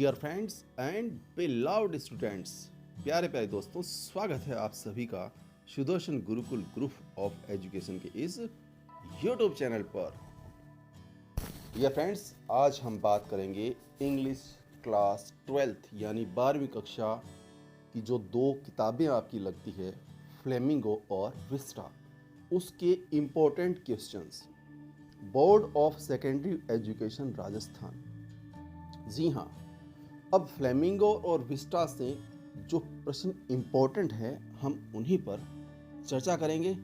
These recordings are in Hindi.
डियर फ्रेंड्स एंड बेलव्ड स्टूडेंट्स, प्यारे प्यारे दोस्तों, स्वागत है आप सभी का Sudarshan Gurukul group of education के इस यूट्यूब चैनल पर। डियर फ्रेंड्स, आज हम बात करेंगे इंग्लिश क्लास 12th यानी 12वीं कक्षा की जो दो किताबें आपकी लगती है, फ्लेमिंगो और विस्टा, उसके important questions. Board of secondary education Rajasthan. जी हाँ, अब फ्लेमिंगो और विस्टा से जो प्रश्न इम्पोर्टेंट है हम उन्हीं पर चर्चा करेंगे।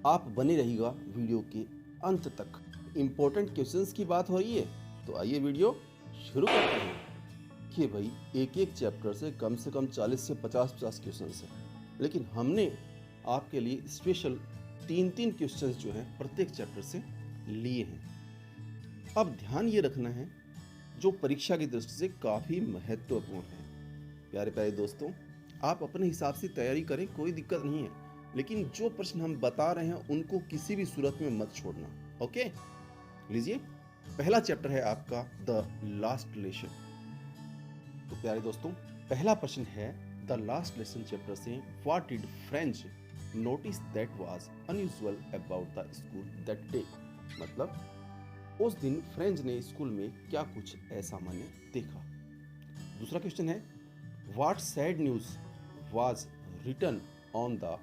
आप बने रहिएगा वीडियो के अंत तक। इम्पोर्टेंट क्वेश्चंस की बात हो रही है तो आइए वीडियो शुरू करते हैं। कि भाई एक एक चैप्टर से कम 40 से 50 क्वेश्चंस हैं, लेकिन हमने आपके लिए स्पेशल 3 क्वेश्चंस जो हैं प्रत्येक चैप्टर से लिए हैं। अब ध्यान ये रखना है जो परीक्षा की दृष्टि से काफ़ी महत्वपूर्ण है। प्यारे प्यारे दोस्तों, आप अपने हिसाब से तैयारी करें, कोई दिक्कत नहीं है, लेकिन जो प्रश्न हम बता रहे हैं उनको किसी भी सूरत में मत छोड़ना। ओके, लीजिए, पहला चैप्टर है आपका द लास्ट लेसन। तो प्यारे दोस्तों, पहला प्रश्न है द लास्ट लेसन चैप्टर से, what did French notice that was unusual about the school that day. मतलब उस दिन फ्रेंच ने स्कूल में क्या कुछ असामान्य देखा। दूसरा क्वेश्चन है what sad news was written on the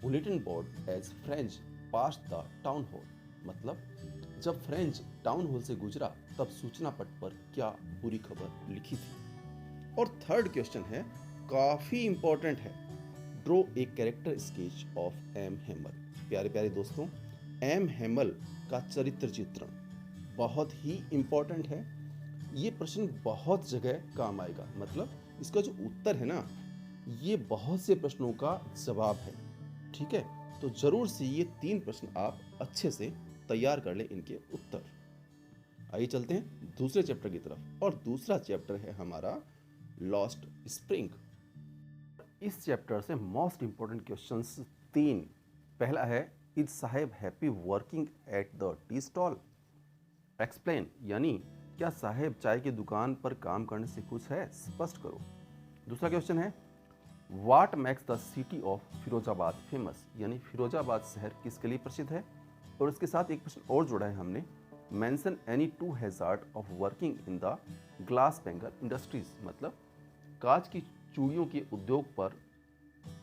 bulletin board as French passed the town hall. मतलब जब फ्रेंच टाउन हॉल से गुजरा तब सूचना पट पर क्या बुरी खबर लिखी थी। और थर्ड क्वेश्चन है, काफी इंपॉर्टेंट है, draw a character sketch of M Hamel. प्यारे प्यारे दोस्तों, एम हेमल का चरित्र चित्रण बहुत ही इंपॉर्टेंट है। ये प्रश्न बहुत जगह काम आएगा। मतलब इसका जो उत्तर है ना, ये बहुत से प्रश्नों का जवाब है। ठीक है, तो जरूर से ये 3 प्रश्न आप अच्छे से तैयार कर लें इनके उत्तर। आइए चलते हैं दूसरे चैप्टर की तरफ, और दूसरा चैप्टर है हमारा लॉस्ट स्प्रिंग। इस चैप्टर से मोस्ट इंपॉर्टेंट क्वेश्चंस 3। पहला है, is Saheb happy working at the tea stall. Explain, यानी क्या साहेब चाय की दुकान पर काम करने से खुश है, स्पष्ट करो। दूसरा क्वेश्चन है, what makes the city of Firozabad famous, यानी फिरोजाबाद शहर किसके लिए प्रसिद्ध है। और इसके साथ एक प्रश्न और जोड़ा है हमने, mention any 2 hazard of working in the glass bangle industries. मतलब कांच की चूड़ियों के उद्योग पर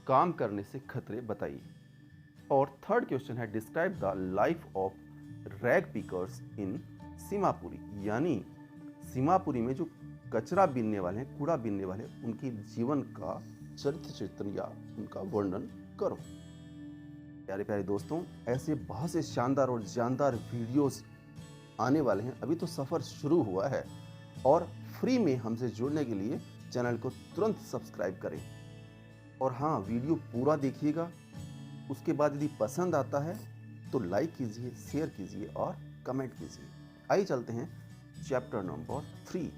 काम करने से खतरे बताइए। और थर्ड क्वेश्चन है, describe the life of rag pickers in Seemapuri, यानी सीमापुरी में जो कचरा बीनने वाले हैं, कूड़ा बीनने वाले, उनके जीवन का चरित्र चित्रण या उनका वर्णन करो। प्यारे प्यारे दोस्तों, ऐसे बहुत से शानदार और जानदार वीडियोस आने वाले हैं। अभी तो सफ़र शुरू हुआ है, और फ्री में हमसे जुड़ने के लिए चैनल को तुरंत सब्सक्राइब करें। और हाँ, वीडियो पूरा देखिएगा। उसके बाद यदि पसंद आता है तो लाइक कीजिए, शेयर कीजिए और कमेंट कीजिए। आइए चलते हैं चैप्टर नंबर 3।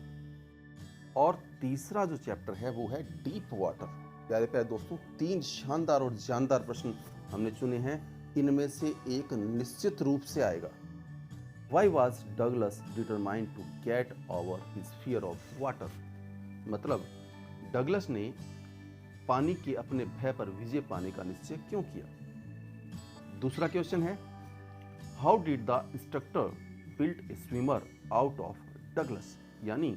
और तीसरा जो चैप्टर है वो है डीप वाटर। प्यारे प्यारे दोस्तों, 3 शानदार और जानदार प्रश्न हमने चुने हैं। इनमें से एक निश्चित रूप से आएगा, why was Douglas determined to get over his fear of water. मतलब डगलस ने पानी के अपने भय पर विजय पाने का निश्चय क्यों किया। दूसरा क्वेश्चन है, how did the instructor built A swimmer out of Douglas, यानी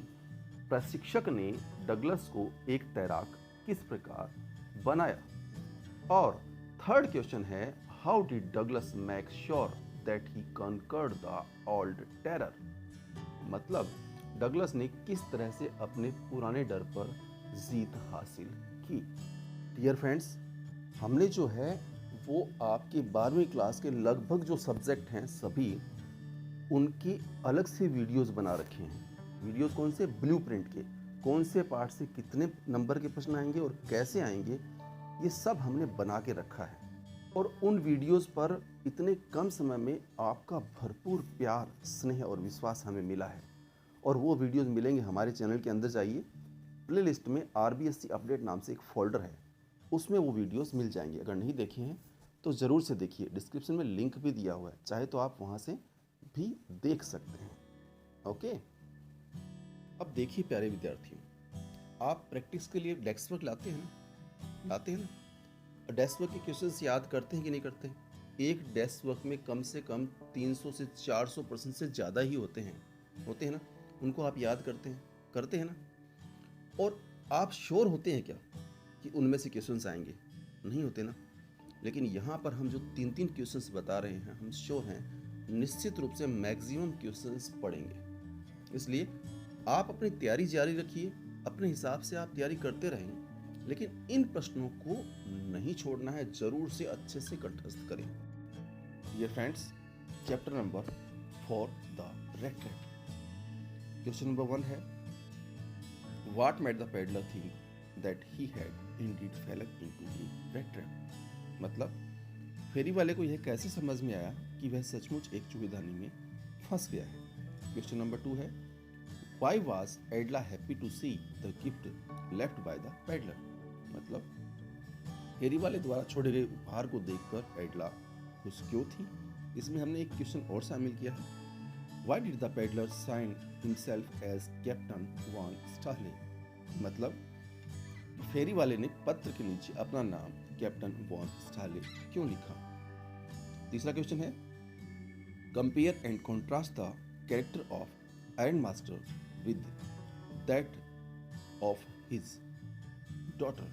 प्रशिक्षक ने डगलस को एक तैराक किस प्रकार बनाया। और थर्ड क्वेश्चन है, how did Douglas make sure that he conquered the old terror. मतलब डगलस ने किस तरह से अपने पुराने डर पर जीत हासिल की। डियर फ्रेंड्स, हमने जो है वो आपके 12वीं क्लास के लगभग जो सब्जेक्ट हैं सभी, उनकी अलग से वीडियोस बना रखे हैं। वीडियोस कौन से, ब्लूप्रिंट के, कौन से पार्ट से कितने नंबर के प्रश्न आएंगे और कैसे आएंगे, ये सब हमने बना के रखा है। और उन वीडियोस पर इतने कम समय में आपका भरपूर प्यार, स्नेह और विश्वास हमें मिला है। और वो वीडियोस मिलेंगे हमारे चैनल के अंदर जाइए, प्लेलिस्ट में RBSC अपडेट नाम से एक फोल्डर है, उसमें वो वीडियोस मिल जाएंगे। अगर नहीं देखे हैं तो ज़रूर से देखिए, डिस्क्रिप्शन में लिंक भी दिया हुआ है, चाहे तो आप वहाँ से भी देख सकते हैं। ओके, अब देखिए प्यारे विद्यार्थियों, आप प्रैक्टिस के लिए डेस्क वर्क लाते हैं ना, लाते हैं ना। डेस्क वर्क के क्वेश्चंस याद करते हैं कि नहीं करते हैं? एक डेस्क वर्क में कम से कम 300 से 400% से ज़्यादा ही होते हैं ना। उनको आप याद करते हैं ना। और आप श्योर होते हैं क्या कि उनमें से क्वेश्चंस आएंगे? नहीं होते ना। लेकिन यहाँ पर हम जो 3 क्वेश्चंस बता रहे हैं, हम श्योर हैं निश्चित रूप से मैक्सिमम क्वेश्चंस पढ़ेंगे। इसलिए आप अपनी तैयारी जारी रखिए, अपने हिसाब से आप तैयारी करते रहेंगे, लेकिन इन प्रश्नों को नहीं छोड़ना है, जरूर से अच्छे से कंठस्थ करें। Dear friends, chapter number 4 the rat trap. Question number 1 है, what made the peddler think that he had indeed fallen into the red trap? मतलब फेरी वाले को यह कैसे समझ में आया कि वह सचमुच एक चूहेदानी में फंस गया है। क्वेश्चन नंबर 2 है, Why was Adla happy to see the gift left by the peddler? मतलब फेरी वाले द्वारा छोड़े गए उपहार को देखकर एडला खुश क्यों थी? इसमें हमने एक क्वेश्चन और शामिल किया है, Why did the peddler sign himself as Captain Von Starley? मतलब फेरी वाले ने पत्र के नीचे अपना नाम कैप्टन वॉन स्टार्ले क्यों लिखा? तीसरा क्वेश्चन है, compare and contrast the character of iron master with that of his daughter.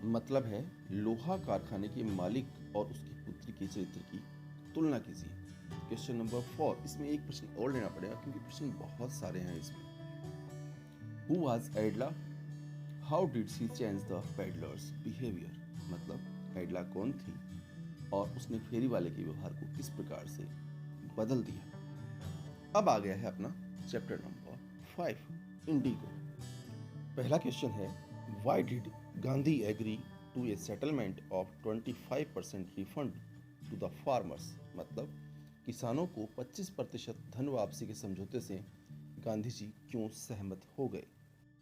मतलब है लोहा कारखाने के मालिक और उसकी पुत्री के चरित्र की तुलना कीजिए। क्वेश्चन नंबर 4, इसमें एक प्रश्न और लेना पड़ेगा क्योंकि प्रश्न बहुत सारे हैं इसमें। Who was Adla? How did she change the peddler's behavior? मतलब एडला कौन थी और उसने फेरी वाले के व्यवहार को किस प्रकार से बदल दिया। अब आ गया है अपना चैप्टर नंबर 5, इंडिगो। पहला क्वेश्चन है, Why did Gandhi agree to a settlement of 25% refund to the farmers? मतलब किसानों को 25% धन वापसी के समझौते से गांधी जी क्यों सहमत हो गए।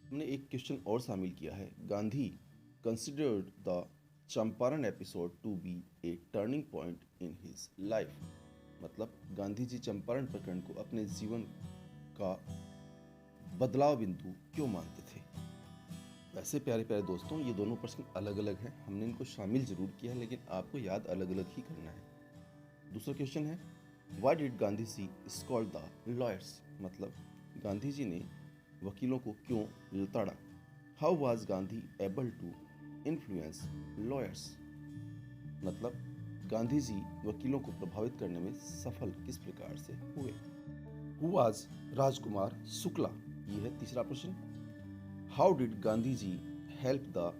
हमने एक क्वेश्चन और शामिल किया है, Gandhi considered the Champaran episode to be a turning point in his life. मतलब गांधी जी चंपारण प्रकरण को अपने जीवन का बदलाव बिंदु क्यों मानते थे। वैसे प्यारे प्यारे दोस्तों, ये दोनों प्रश्न अलग अलग हैं, हमने इनको शामिल जरूर किया है लेकिन आपको याद अलग अलग ही करना है। दूसरा क्वेश्चन है, why did Gandhi ji scold the lawyers? मतलब गांधी जी ने वकीलों को क्यों लताड़ा। How was Gandhi able to influence lawyers? मतलब गांधी जी वकीलों को प्रभावित करने में सफल किस प्रकार से हुए। Who was Rajkumar Shukla? ये है तीसरा प्रश्न। How did Gandhi ji help the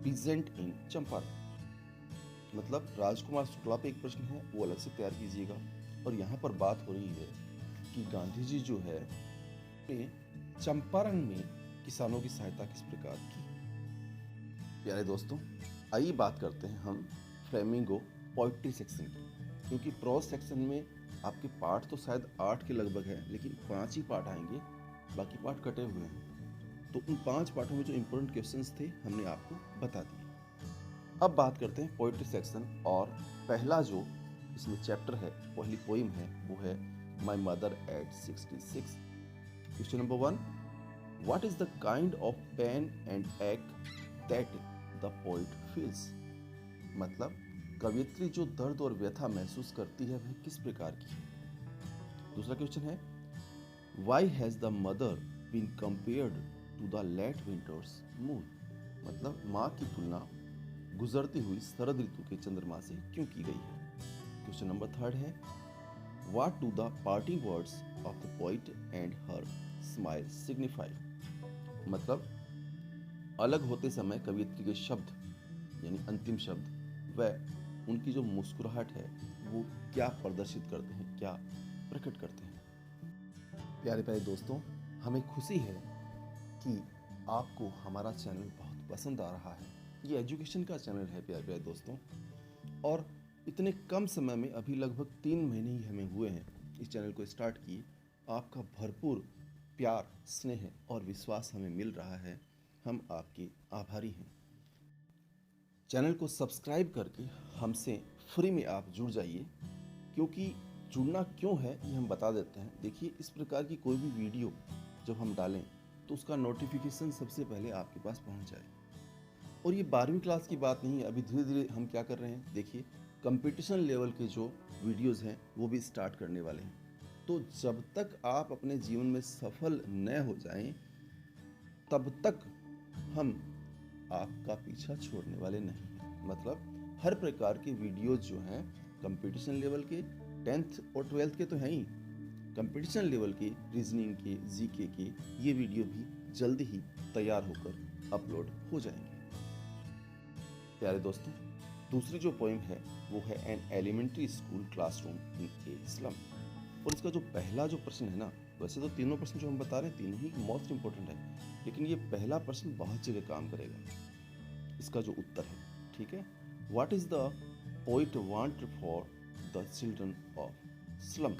peasant in Champaran? मतलब राजकुमार शुक्ला पे एक प्रश्न है, वो अलग से तैयार कीजिएगा। और यहाँ पर बात हो रही है कि गांधी जी जो है चंपारण में किसानों की सहायता किस प्रकार की। प्यारे दोस्तों, आइए बात करते हैं हम फ्लेमिंगो पोइट्री सेक्शन की, क्योंकि प्रोज सेक्शन में आपके पाठ तो शायद 8 के लगभग है, लेकिन 5 ही पाठ आएंगे, बाकी पाठ कटे हुए हैं। तो उन 5 पाठों में जो इम्पोर्टेंट क्वेश्चंस थे हमने आपको बता दिए। अब बात करते हैं पोइट्री सेक्शन, और पहला जो इसमें चैप्टर है, पहली पोइम है, वो है my mother at 66। Question number 1, what is the kind of pain and ache that the poet feels? मतलब कवियत्री जो दर्द और व्यथा महसूस करती है वह किस प्रकार की है। दूसरा क्वेश्चन है, why has the mother been compared to the late winter's moon? मतलब माँ की तुलना गुजरती हुई शरद ऋतु के चंद्रमा से क्यों की गई है। क्वेश्चन नंबर 3 है, what do the parting words of the poet and her smile signify? मतलब अलग होते समय कवियत्री के शब्द यानी अंतिम शब्द व उनकी जो मुस्कुराहट है वो क्या प्रदर्शित करते हैं, क्या प्रकट करते हैं। प्यारे प्यारे दोस्तों, हमें खुशी है कि आपको हमारा चैनल बहुत पसंद आ रहा है। ये एजुकेशन का चैनल है प्यारे प्यारे दोस्तों, और इतने कम समय में अभी लगभग 3 महीने ही हमें हुए हैं इस चैनल को स्टार्ट किए। आपका भरपूर प्यार, स्नेह और विश्वास हमें मिल रहा है, हम आपके आभारी हैं। चैनल को सब्सक्राइब करके हमसे फ्री में आप जुड़ जाइए, क्योंकि जुड़ना क्यों है ये हम बता देते हैं। देखिए, इस प्रकार की कोई भी वीडियो जब हम डालें तो उसका नोटिफिकेशन सबसे पहले आपके पास पहुंच जाए। और ये 12वीं क्लास की बात नहीं है, अभी धीरे धीरे हम क्या कर रहे हैं, देखिए कंपटीशन लेवल के जो वीडियोस हैं वो भी स्टार्ट करने वाले हैं। तो जब तक आप अपने जीवन में सफल न हो जाएं तब तक हम आपका पीछा छोड़ने वाले नहीं हैं। मतलब हर प्रकार के वीडियोज जो हैं कंपटीशन लेवल के, 10th और 12th के तो हैं ही, कंपटीशन लेवल के, रीजनिंग के, जीके के, ये वीडियो भी जल्दी ही तैयार होकर अपलोड हो जाएंगे। प्यारे दोस्तों, दूसरी जो पोइम है वो है an elementary school classroom in a slum. और इसका जो पहला जो प्रश्न है ना, वैसे तो तीनों प्रश्न जो हम बता रहे हैं तीनों ही मोस्ट इंपॉर्टेंट है, लेकिन ये पहला प्रश्न बहुत जगह काम करेगा। इसका जो उत्तर है, ठीक है, what is the poet want for the children of slum,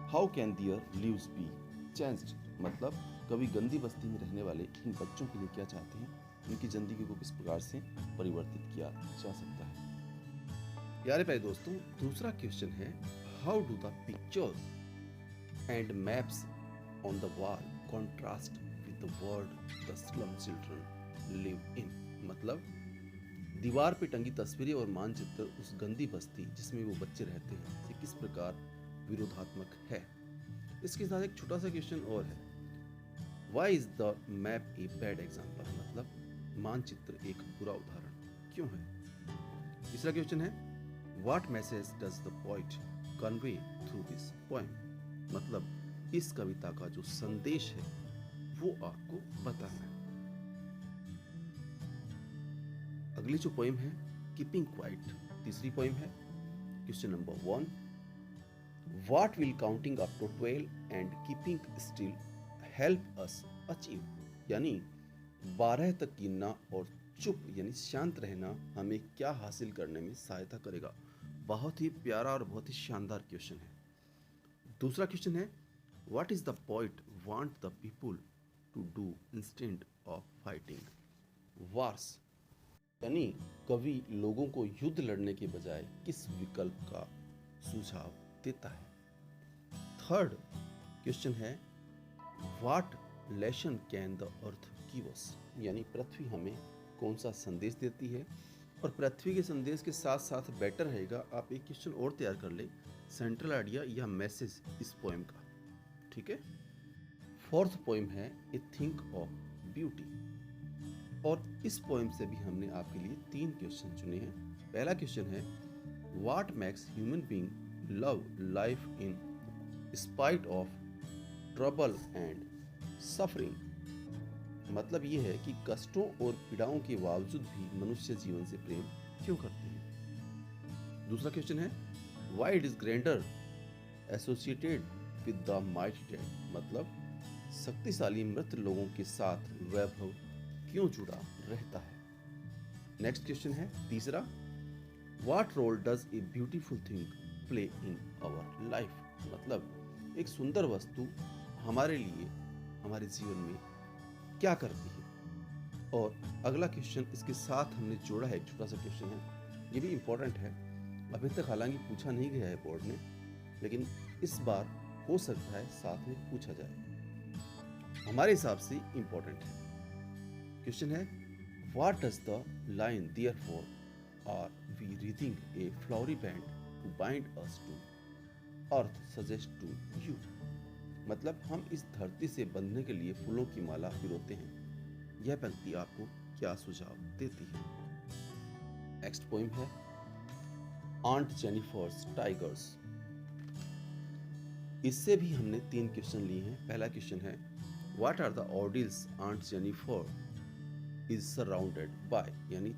how can their lives be changed. मतलब कवि गंदी बस्ती में रहने वाले इन बच्चों के लिए क्या चाहते हैं, उनकी जिंदगी को किस प्रकार से परिवर्तित किया जा सकता है। प्यारे प्यारे दोस्तों, दूसरा क्वेश्चन है how do the pictures and maps on the wall contrast with the world the slum children live in. मतलब दीवार पे टंगी तस्वीरें और मानचित्र उस गंदी बस्ती जिसमें वो बच्चे रहते हैं से किस प्रकार विरोधात्मक है। इसके साथ एक छोटा सा क्वेश्चन और है, why is the map a bad example. मतलब मानचित्र एक बुरा उदाहरण क्यों है। तीसरा क्वेश्चन है what message does the poet convey through this poem. मतलब इस कविता का जो संदेश है वो आपको बताना है। अगली जो पोएम है कीपिंग क्वाइट, तीसरी पोएम है। Question number 1, what will counting up to 12 and keeping still help us achieve. यानी 12 तक गिनना और चुप यानी शांत रहना हमें क्या हासिल करने में सहायता करेगा। बहुत ही प्यारा और बहुत ही शानदार क्वेश्चन है। दूसरा क्वेश्चन है what is the poet want the people to do instead of fighting wars. यानी कवि लोगों को युद्ध लड़ने के बजाय किस विकल्प का सुझाव देता है। थर्ड क्वेश्चन है what lesson can the earth give us. यानी पृथ्वी हमें कौन सा संदेश देती है। और पृथ्वी के संदेश के साथ साथ बेटर रहेगा आप एक क्वेश्चन और तैयार कर ले, सेंट्रल आइडिया या मैसेज इस पोएम का, ठीक है। फोर्थ पोएम है ए थिंक ऑफ ब्यूटी। और इस पोएम से भी हमने आपके लिए 3 क्वेश्चन चुने हैं। पहला क्वेश्चन है what makes human being love life in spite of trouble and suffering. मतलब ये है कि कष्टों और पीड़ाओं के बावजूद भी मनुष्य जीवन से प्रेम क्यों करते हैं। दूसरा क्वेश्चन है why it is grander associated with the mighty dead. मतलब शक्तिशाली मृत लोगों के साथ वैभव क्यों जुड़ा रहता है। नेक्स्ट क्वेश्चन है तीसरा, what role does a beautiful thing play in our life. मतलब एक सुंदर वस्तु हमारे लिए हमारे जीवन में क्या करती है। और अगला क्वेश्चन इसके साथ हमने जोड़ा है, एक छोटा सा क्वेश्चन है, ये भी इम्पोर्टेंट है। अभी तक हालांकि पूछा नहीं गया है बोर्ड में, लेकिन इस बार हो सकता है साथ में पूछा जाए, हमारे हिसाब से इम्पोर्टेंट है। क्वेश्चन है what does the line therefore are we reading a flowery band to bind us to earth suggest to you. मतलब हम इस धरती से बंधने के लिए फूलों की माला पिरोते हैं। यह पंक्ति आपको क्या सुझाव देती है। नेक्स्ट पोएम है आंट जेनिफर्स टाइगर्स। इससे भी हमने 3 क्वेश्चन लिए हैं। पहला क्वेश्चन है what are the ordeals aunt Jennifer is surrounded by. यानी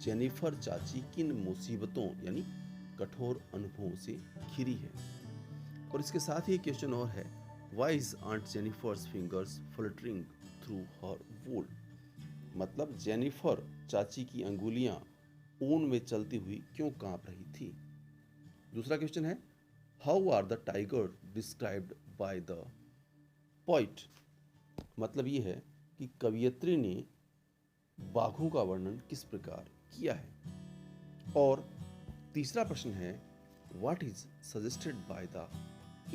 जेनिफर चाची किन मुसीबतों यानी कठोर अनुभवों से घिरी है। और इसके साथ ही एक क्वेश्चन और है why is aunt Jennifer's fingers fluttering through her wool. मतलब जेनिफर चाची की अंगुलियां ऊन में चलती हुई क्यों कांप रही थी। दूसरा क्वेश्चन है how are the tiger described by the poet. मतलब ये है कि कवियत्री ने बाघों का वर्णन किस प्रकार किया है। और तीसरा प्रश्न है what is suggested by the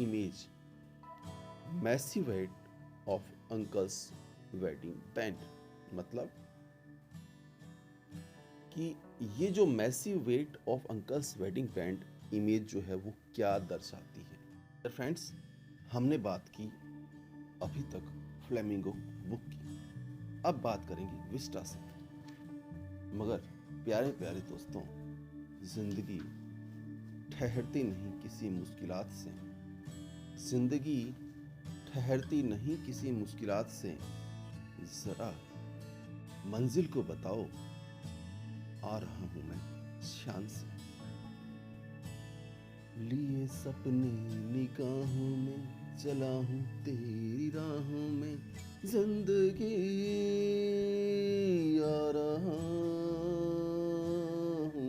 image massive weight of uncle's wedding band. मतलब कि ये जो massive weight of uncle's wedding band image जो है वो क्या दर्शाती है। फ्रेंड्स, हमने बात की अभी तक फ्लेमिंगो बुक की, अब बात करेंगे विस्टा से। मगर प्यारे प्यारे दोस्तों, जिंदगी ठहरती नहीं किसी मुश्किलात से, जिंदगी ठहरती नहीं किसी मुश्किलात से, जरा मंजिल को बताओ, आ रहा हूं मैं शान से। लिए सपने निगाहों में, चला हूं तेरी राहों में, जिंदगी आ रहा हूं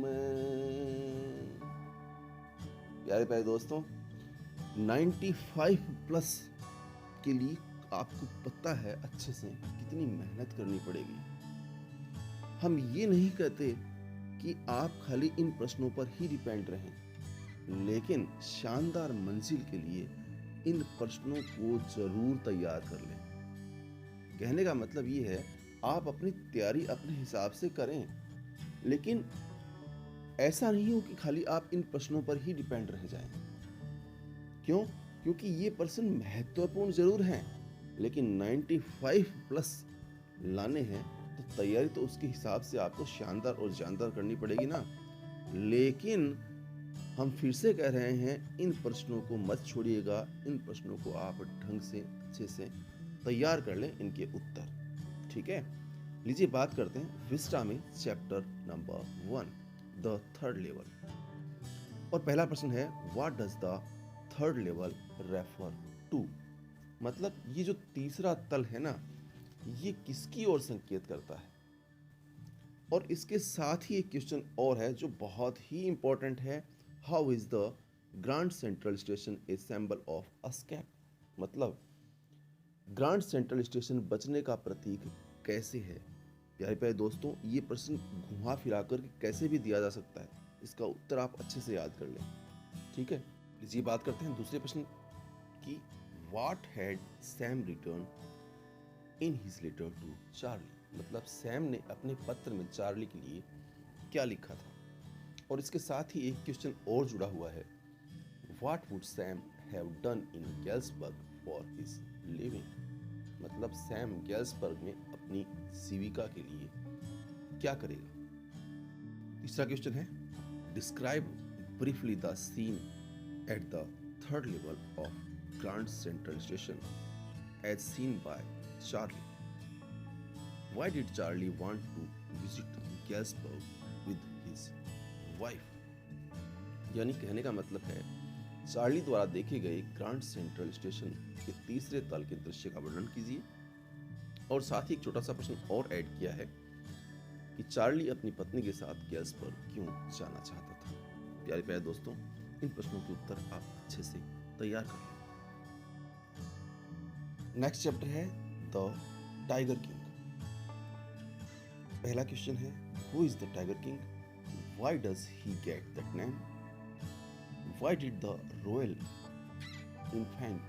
मैं। प्यारे प्यारे दोस्तों, 95 प्लस के लिए आपको पता है अच्छे से कितनी मेहनत करनी पड़ेगी। हम ये नहीं कहते कि आप खाली इन प्रश्नों पर ही डिपेंड रहें, लेकिन शानदार मंजिल के लिए इन प्रश्नों को जरूर तैयार कर लें। कहने का मतलब ये है, आप अपनी तैयारी अपने हिसाब से करें, लेकिन ऐसा नहीं हो कि खाली आप इन प्रश्नों पर ही डिपेंड रह जाएं। क्यों? क्योंकि ये प्रश्न महत्वपूर्ण जरूर हैं, लेकिन 95 प्लस लाने हैं तो तैयारी तो उसके हिसाब से आपको शानदार और जानदार करनी पड़ेगी ना। लेकिन हम फिर से कह रहे हैं, इन प्रश्नों को मत छोड़िएगा, इन प्रश्नों को आप ढंग से अच्छे से तैयार कर लें इनके उत्तर। ठीक है, लीजिए बात करते हैं विस्टा में chapter number 1, the third level. और पहला प्रश्न है, what does the third level refer to. मतलब ये जो तीसरा तल है ना, ये किसकी ओर संकेत करता है। और इसके साथ ही एक क्वेश्चन और है जो बहुत ही इंपॉर्टेंट है, how is the grand Central station a symbol of escape. मतलब ग्रांड सेंट्रल स्टेशन बचने का प्रतीक कैसे है। प्यारे प्यारे दोस्तों, ये प्रश्न घुमा फिरा कर कैसे भी दिया जा सकता है, इसका उत्तर आप अच्छे से याद कर लें। ठीक है, लीजिए बात करते हैं दूसरे प्रश्न की। What had Sam return in his letter to Charlie. मतलब सैम ने अपने पत्र में चार्ली के लिए क्या लिखा था। और इसके साथ ही एक क्वेश्चन और जुड़ा हुआ है, what would Sam have done in Galesburg for his living. मतलब सैम गैल्सबर्ग में अपनी जीविका के लिए क्या करेगा। तीसरा क्वेश्चन है, describe briefly the scene at the third level of Grand Central Station as seen by Charlie. Why did Charlie want to visit Galesburg with his wife. यानी कहने का मतलब है, चार्ली द्वारा देखे गए ग्रांड सेंट्रल स्टेशन के तीसरे तल के दृश्य का वर्णन कीजिए। और साथ ही एक छोटा सा प्रश्न और ऐड किया है कि चार्ली अपनी पत्नी के साथ गैल्सबर्ग क्यों जाना चाहता था। प्यारे प्यारे दोस्तों, इन प्रश्नों के उत्तर आप अच्छे से तैयार कर लें। नेक्स्ट चैप्टर है द टाइगर किंग। पहला क्वेश्चन है, who is the tiger king, why does he get that name, why did the royal infant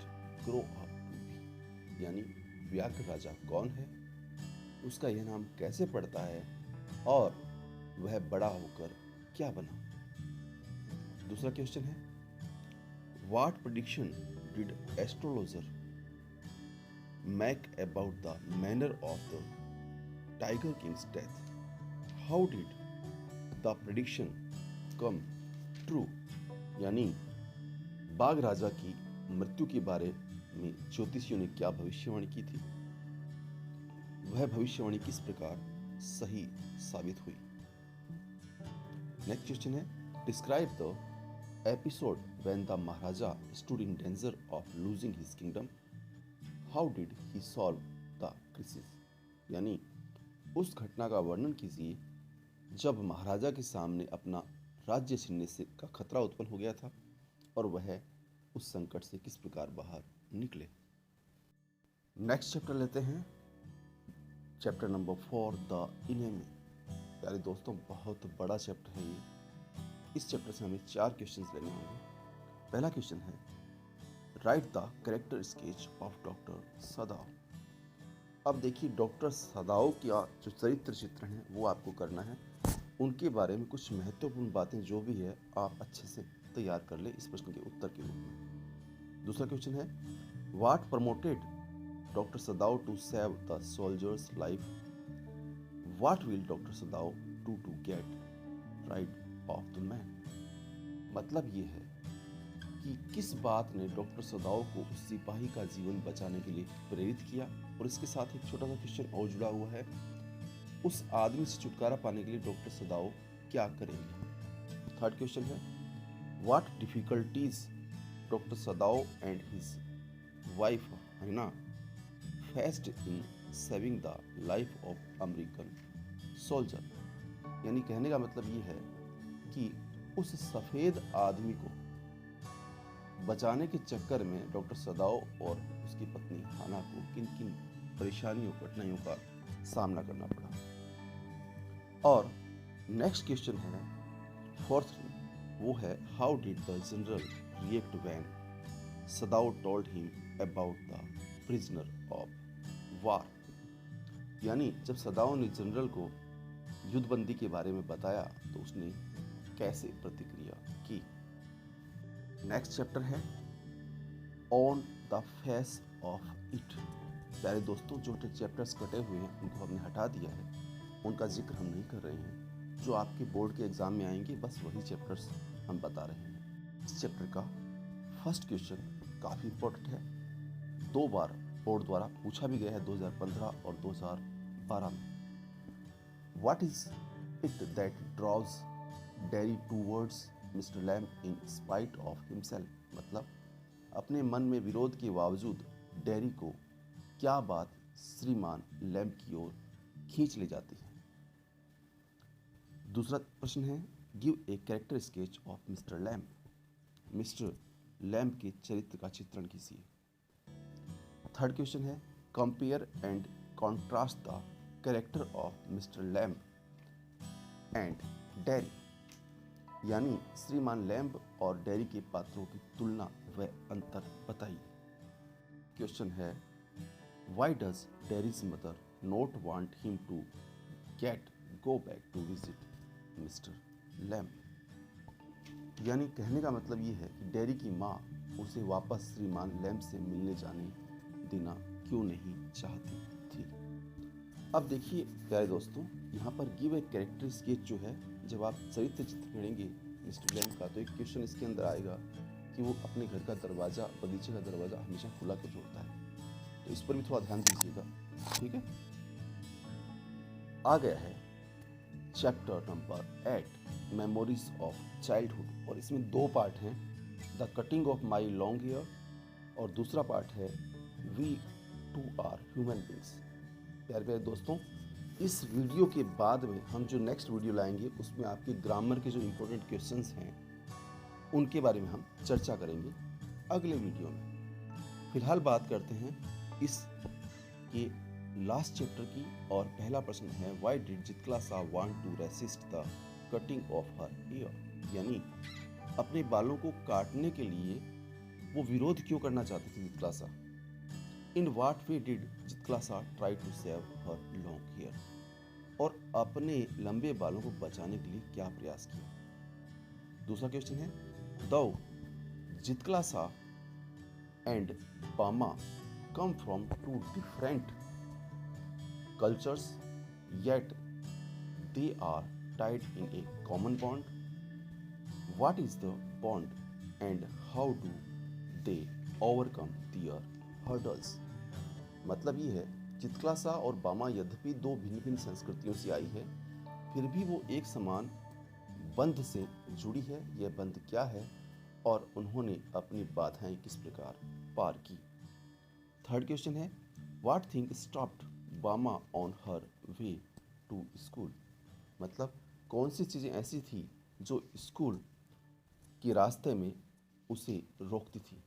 grow up to be. यानी व्याघ्र राजा कौन है, उसका यह नाम कैसे पड़ता है, और वह बड़ा होकर क्या बना। दूसरा क्वेश्चन है, what prediction did astrologer make about the manner of the tiger Kings death, how did the prediction come true. यानी बाघ राजा की मृत्यु के बारे में ज्योतिषियों ने क्या भविष्यवाणी की थी, वह भविष्यवाणी किस प्रकार सही साबित हुई। नेक्स्ट क्वेश्चन है, describe the episode when the Maharaja stood in danger of losing his kingdom, how did he solve the crisis. यानी उस घटना का वर्णन कीजिए जब महाराजा के सामने अपना राज्य छीनने से का खतरा उत्पन्न हो गया था, और वह उस संकट से किस प्रकार बाहर निकले। नेक्स्ट चैप्टर लेते हैं, चैप्टर नंबर 4, द इनेमी। प्यारे दोस्तों, बहुत बड़ा चैप्टर है ये। इस चैप्टर से हमें 4 क्वेश्चंस लेने होंगे। पहला क्वेश्चन है, right the character sketch of doctor सदाव। अब देखिए डॉक्टर सदाव का जो चरित्र चित्रण है वो आपको करना है। उनके बारे में कुछ महत्वपूर्ण बातें जो भी है आप अच्छे से तैयार कर ले इस प्रश्न के उत्तर के रूप में। दूसरा क्वेश्चन है what promoted doctor Sadao to save the soldier's life. What will doctor Sadao do to get rid of the man. मतलब ये है कि किस बात ने डॉक्टर सदाव को उस सिपाही का जीवन बचाने के लिए प्रेरित किया। और इसके साथ एक छोटा सा क्वेश्चन और जुड़ा हुआ है, उस आदमी से छुटकारा पाने के लिए डॉक्टर सदाव क्या करेंगे। थर्ड क्वेश्चन है what difficulties doctor Sadao and his wife हैना faced in saving the life of American soldier. यानी कहने का मतलब ये है कि उस सफेद आदमी को बचाने के चक्कर में डॉक्टर सदाव और उसकी पत्नी हाना को किन किन परेशानियों कठिनाइयों का सामना करना पड़ा। और नेक्स्ट क्वेश्चन है फोर्थ, वो है how did the general react when सदाव told him about the prisoner of war. यानी जब सदाव ने जनरल को युद्धबंदी के बारे में बताया तो उसने कैसे प्रतिक्रिया की। नेक्स्ट चैप्टर है on the face of it. प्यारे दोस्तों जो चैप्टर्स कटे हुए हैं उनको हमने हटा दिया है, उनका जिक्र हम नहीं कर रहे हैं। जो आपके बोर्ड के एग्जाम में आएंगे बस वही चैप्टर्स हम बता रहे हैं। इस चैप्टर का फर्स्ट क्वेश्चन काफ़ी इंपॉर्टेंट है, 2 बार बोर्ड द्वारा पूछा भी गया है 2015 और 2012 में। What is it that draws Derry towards mister Lamb in spite of himself. मतलब अपने मन में विरोध के बावजूद डेरी को क्या बात श्रीमान लैम की ओर खींच ले जाती है। दूसरा प्रश्न है give a character sketch of mister Lamb. Mister Lamb के चरित्र का चित्रण कीजिए। थर्ड क्वेश्चन है compare and contrast the character of mister Lamb and Derry. यानी श्रीमान लैम्ब और डेरी के पात्रों की तुलना व अंतर बताइए। क्वेश्चन है why does Derry's mother not want him to go back to visit mister Lamb. यानी कहने का मतलब ये है कि डेरी की माँ उसे वापस श्रीमान लैम्ब से मिलने जाने देना क्यों नहीं चाहती थी। अब देखिए प्यारे दोस्तों यहाँ पर गिव ए कैरेक्टर स्केच जो है, जब आप चरित्र चित्र करेंगे मिस्टर लैम्ब का तो एक क्वेश्चन इसके अंदर आएगा कि वो अपने घर का दरवाज़ा, बगीचे का दरवाज़ा हमेशा खुला क्यों छोड़ता है। तो इस पर भी थोड़ा ध्यान दीजिएगा, ठीक है। आ गया है chapter number 8 memories of childhood, और इसमें 2 पार्ट हैं, the cutting of my long hair और दूसरा पार्ट है we too are human beings. प्यारे प्यारे दोस्तों इस वीडियो के बाद में हम जो नेक्स्ट वीडियो लाएंगे उसमें आपके ग्रामर के जो इम्पोर्टेंट क्वेश्चंस हैं उनके बारे में हम चर्चा करेंगे अगले वीडियो में। फिलहाल बात करते हैं इस के लास्ट चैप्टर की, और पहला प्रश्न है why did Zitkala Sa want to resist the cutting of her hair. यानी अपने बालों को काटने के लिए वो विरोध क्यों करना चाहती थी जितकला सा। In what way did Zitkala Sa try to save her long hair. और अपने लंबे बालों को बचाने के लिए क्या प्रयास किया। दूसरा क्वेश्चन है दो जितकला सा एंड बामा come from 2 different cultures yet they are tied in a common bond. What is the bond and how do they overcome their hurdles? मतलब ये है चितकलासा और बामा यद्यपि 2 भिन्न भिन्न संस्कृतियों से आई है फिर भी वो एक समान बंध से जुड़ी है। यह बंध क्या है और उन्होंने अपनी बाधाएं किस प्रकार पार की। थर्ड क्वेश्चन है what thing stopped Bama on her way to school. मतलब कौन सी चीज़ें ऐसी थी जो स्कूल के रास्ते में उसे रोकती थी।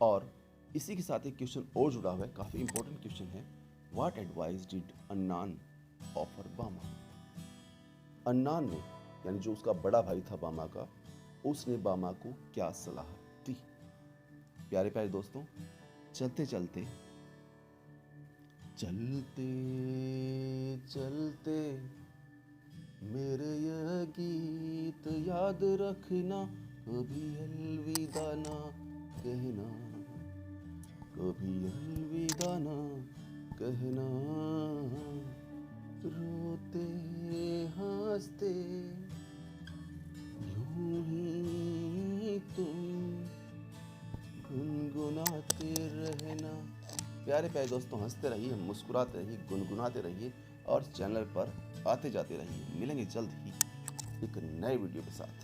और इसी के साथ एक क्वेश्चन और जुड़ा हुआ है, काफ़ी इंपॉर्टेंट क्वेश्चन है what advice did Annan offer बामा। अन्नान ने यानी जो उसका बड़ा भाई था बामा का, उसने बामा को क्या सलाह दी। प्यारे प्यारे दोस्तों, चलते चलते चलते चलते मेरे यह गीत याद रखना, कभी अलविदा ना कहना, कभी अलविदा ना कहना। रोते हंसते यूं ही तुम गुनगुनाते रहना। प्यारे प्यारे दोस्तों, हंसते रहिए, मुस्कुराते रहिए, गुनगुनाते रहिए और चैनल पर आते जाते रहिए। मिलेंगे जल्द ही एक नए वीडियो के साथ।